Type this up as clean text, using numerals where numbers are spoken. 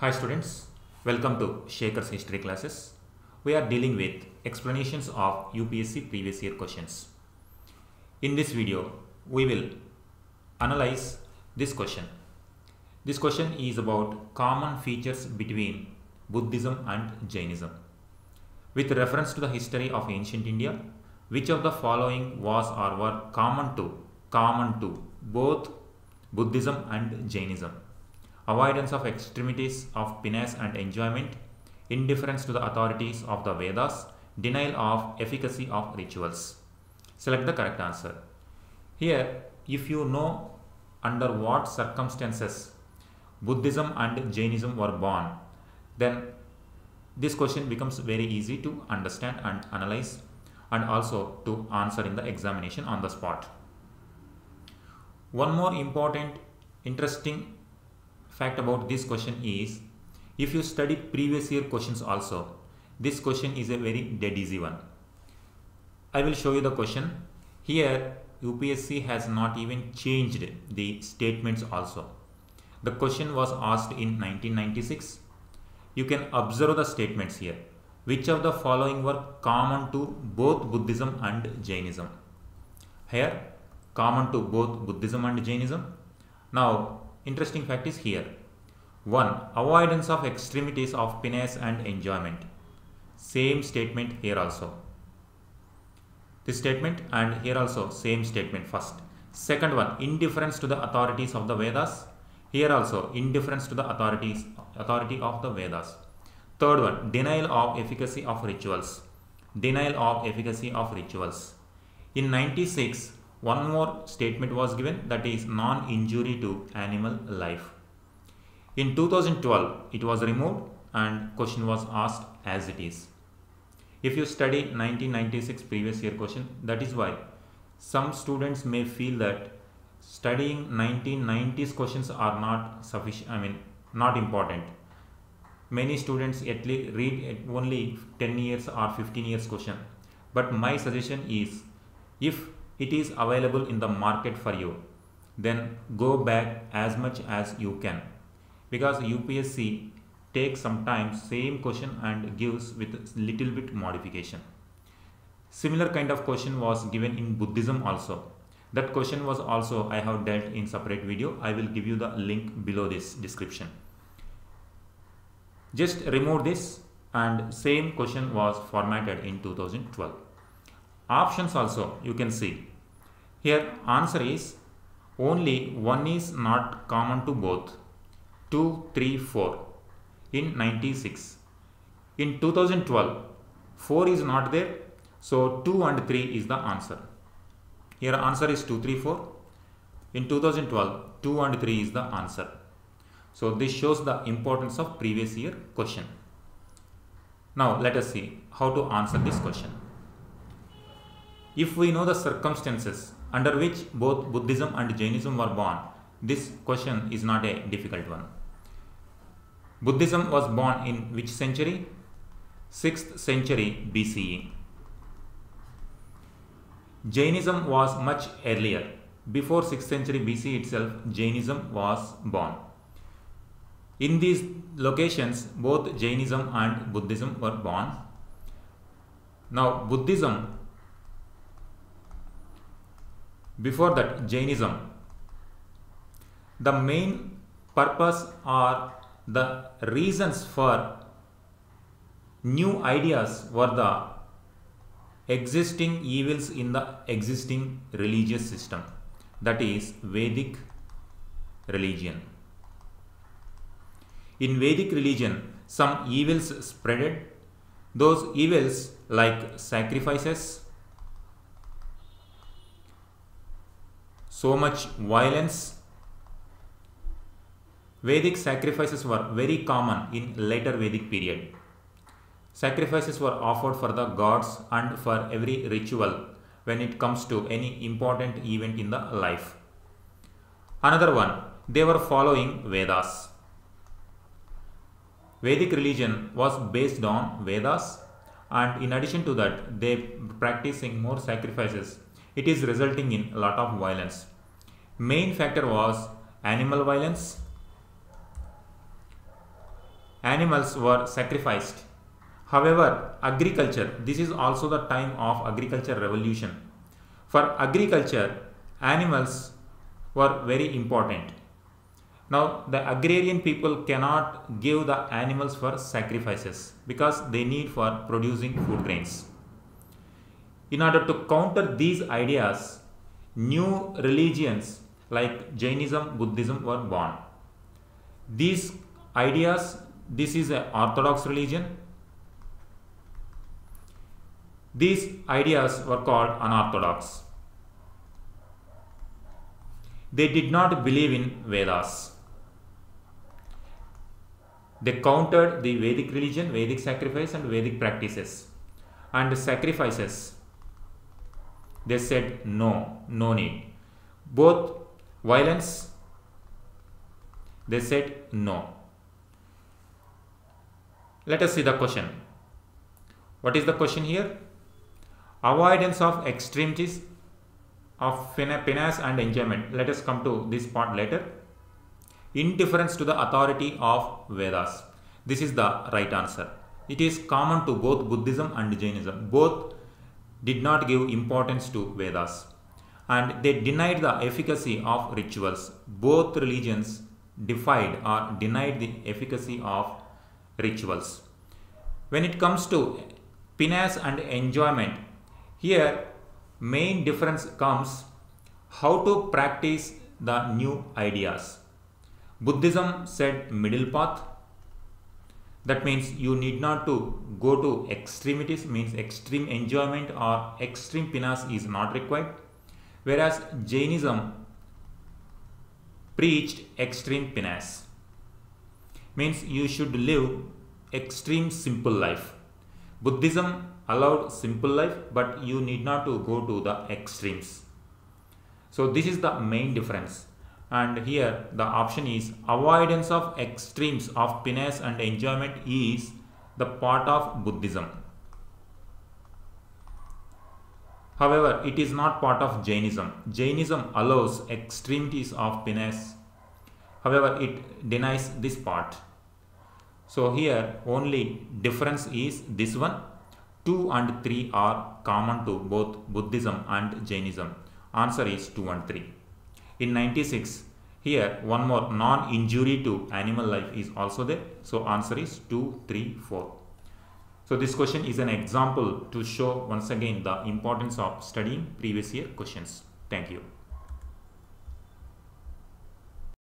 Hi students, welcome to Shaker's history classes. We are dealing with explanations of UPSC previous year questions. In this video, we will analyze this question. This question is about common features between Buddhism and Jainism. With reference to the history of ancient India, which of the following was or were common to both Buddhism and Jainism? Avoidance of extremities of penance and enjoyment, indifference to the authorities of the Vedas, denial of efficacy of rituals. Select the correct answer. Here, if you know under what circumstances Buddhism and Jainism were born, then this question becomes very easy to understand and analyze and also to answer in the examination on the spot. One more important, interesting fact about this question is, if you study previous year questions also, this question is a very dead easy one. I will show you the question. Here UPSC has not even changed the statements also. The question was asked in 1996. You can observe the statements here. Which of the following were common to both Buddhism and Jainism? Here, common to both Buddhism and Jainism. Now, interesting fact is here. 1. Avoidance of extremities of penance and enjoyment. Same statement here also. This statement and here also same statement first. Second one, indifference to the authorities of the Vedas. Here also indifference to the authority of the Vedas. Third one, denial of efficacy of rituals. Denial of efficacy of rituals. In 96, one more statement was given, that is non-injury to animal life. In 2012, it was removed and question was asked as it is. If you study 1996 previous year question, that is why some students may feel that studying 1990s questions are not sufficient, not important. Many students at least read only 10 years or 15 years question. But my suggestion is, if it is available in the market for you, then go back as much as you can, because UPSC takes sometimes same question and gives with little bit modification. Similar kind of question was given in Buddhism also. That question was also I have dealt in separate video. I will give you the link below this description. Just remove this and same question was formatted in 2012. Options also you can see. Here answer is only one is not common to both. 2, 3, 4 in 96. In 2012, 4 is not there. So 2 and 3 is the answer. Here answer is 2, 3, 4. In 2012, 2 and 3 is the answer. So this shows the importance of previous year question. Now let us see how to answer this question. If we know the circumstances under which both Buddhism and Jainism were born, this question is not a difficult one. Buddhism was born in which century? 6th century BCE. Jainism was much earlier. Before 6th century BCE itself, Jainism was born. In these locations, both Jainism and Buddhism were born. Now, Buddhism, before that Jainism, the main purpose or the reasons for new ideas were the existing evils in the existing religious system, that is Vedic religion. In Vedic religion, some evils spreaded. Those evils like sacrifices, so much violence. Vedic sacrifices were very common in later Vedic period. Sacrifices were offered for the gods and for every ritual when it comes to any important event in the life. Another one, they were following Vedas. Vedic religion was based on Vedas, and in addition to that, they practicing more sacrifices. It is resulting in a lot of violence. Main factor was animal violence, animals were sacrificed. However, agriculture, this is also the time of agriculture revolution. For agriculture, animals were very important. Now, the agrarian people cannot give the animals for sacrifices because they need for producing food grains. In order to counter these ideas, new religions like Jainism, Buddhism were born. These ideas, this is an orthodox religion. These ideas were called unorthodox. They did not believe in Vedas. They countered the Vedic religion, Vedic sacrifice and Vedic practices. And sacrifices, they said no, no need. Both violence, they said no. Let us see the question. What is the question here? Avoidance of extremities of penance and enjoyment. Let us come to this part later. Indifference to the authority of Vedas. This is the right answer. It is common to both Buddhism and Jainism. Both did not give importance to Vedas and they denied the efficacy of rituals. Both religions defied or denied the efficacy of rituals. When it comes to penance and enjoyment, here main difference comes how to practice the new ideas. Buddhism said middle path. That means you need not to go to extremities, means extreme enjoyment or extreme penance is not required. Whereas Jainism preached extreme penance. Means you should live extreme simple life. Buddhism allowed simple life, but you need not to go to the extremes. So this is the main difference. And here the option is avoidance of extremes of penance and enjoyment is the part of Buddhism. However, it is not part of Jainism. Jainism allows extremities of penance. However, it denies this part. So here only difference is this one. 2 and 3 are common to both Buddhism and Jainism. Answer is 2 and 3. In 96, here one more non-injury to animal life is also there. So answer is 2, 3, 4. So this question is an example to show once again the importance of studying previous year questions. Thank you.